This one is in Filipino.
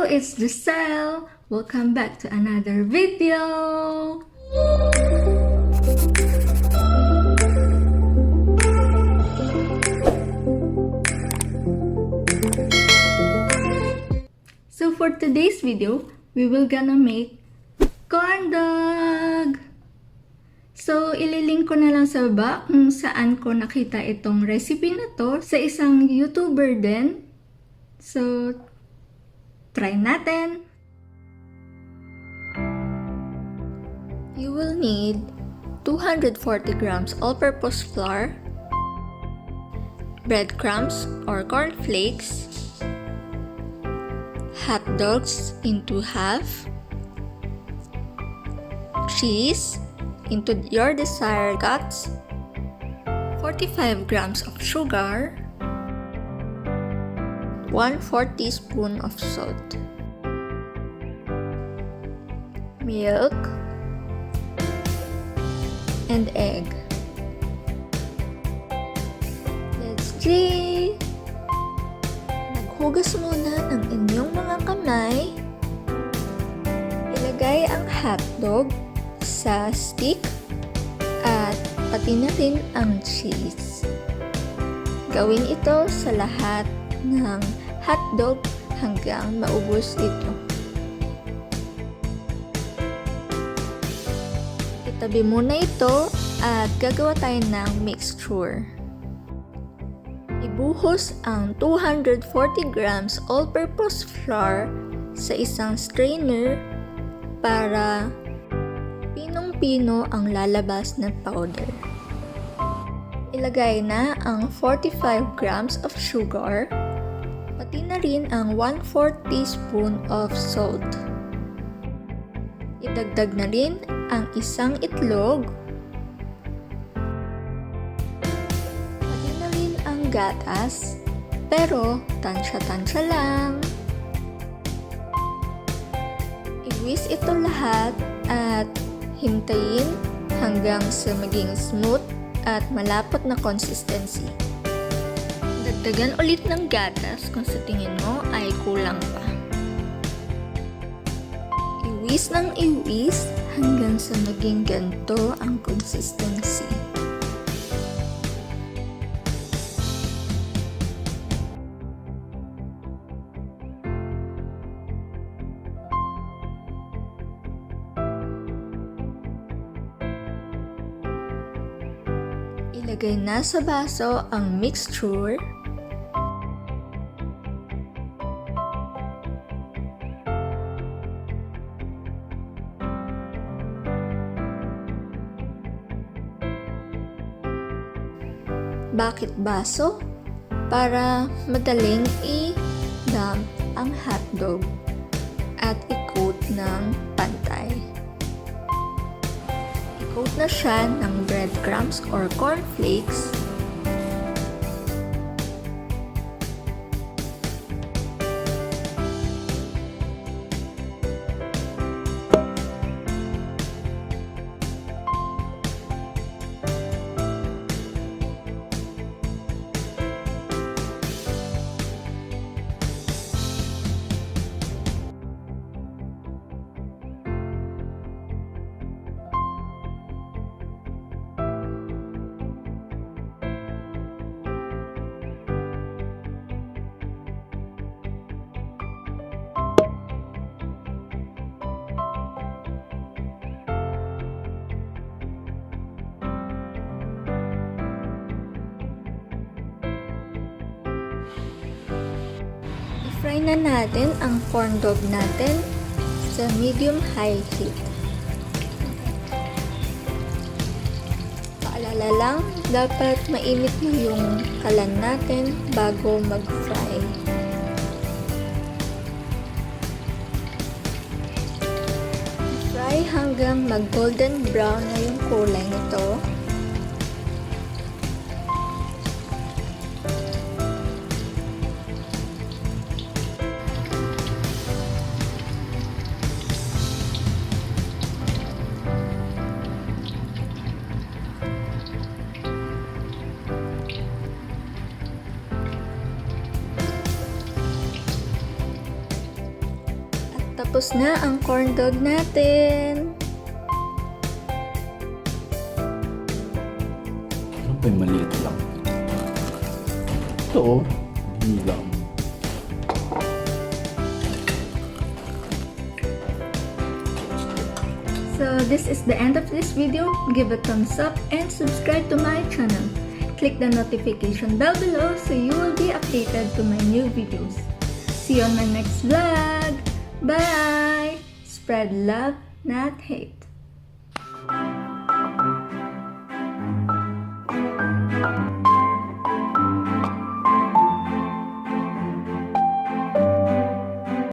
it's Giselle. Welcome back to another video. So for today's video, we will gonna make corn dog. So ililink ko na lang sa baba kung saan ko nakita itong recipe na to sa isang YouTuber din. So try natin. You will need 240 grams all-purpose flour, breadcrumbs or corn flakes, hot dogs into half, cheese into your desired cuts, 45 grams of sugar, 1/4 teaspoon of salt, milk, and egg. Let's play! Maghugas muna ng inyong mga kamay. Ilagay ang hotdog sa stick at pati na rin ang cheese. Gawin ito sa lahat ng hotdog hanggang maubos ito. Itabi muna ito at gagawa tayo ng mixture. Ibuhos ang 240 grams all-purpose flour sa isang strainer para pinong-pino ang lalabas na powder. Ilagay na ang 45 grams of sugar, pati na rin ang 1/4 teaspoon of salt. Idagdag na rin ang isang itlog, pati na rin ang gatas, pero tansya-tansya lang. I-whisk ito lahat at hintayin hanggang sa maging smooth at malapot na consistency. Dagdagan ulit ng gatas kung sa tingin mo ay kulang pa. Iwis ng iwis hanggang sa maging ganito ang consistency. Ilagay na sa baso ang mixture. Bakit baso? Para madaling i-dump ang hotdog at i-coat ng pantay. I-coat na siya ng breadcrumbs or cornflakes. I-fry na natin ang corn dog natin sa medium-high heat. Paalala lang, dapat mainit mo yung kalan natin bago mag-fry. Fry hanggang mag-golden brown na yung kulay nito. Tapos na ang corn dog natin. Ano ba yung maliit lang? Ito oh, hindi lang. So this is the end of this video. Give a thumbs up and subscribe to my channel. Click the notification bell below so you will be updated to my new videos. See you on my next vlog. Bye! Spread love, not hate.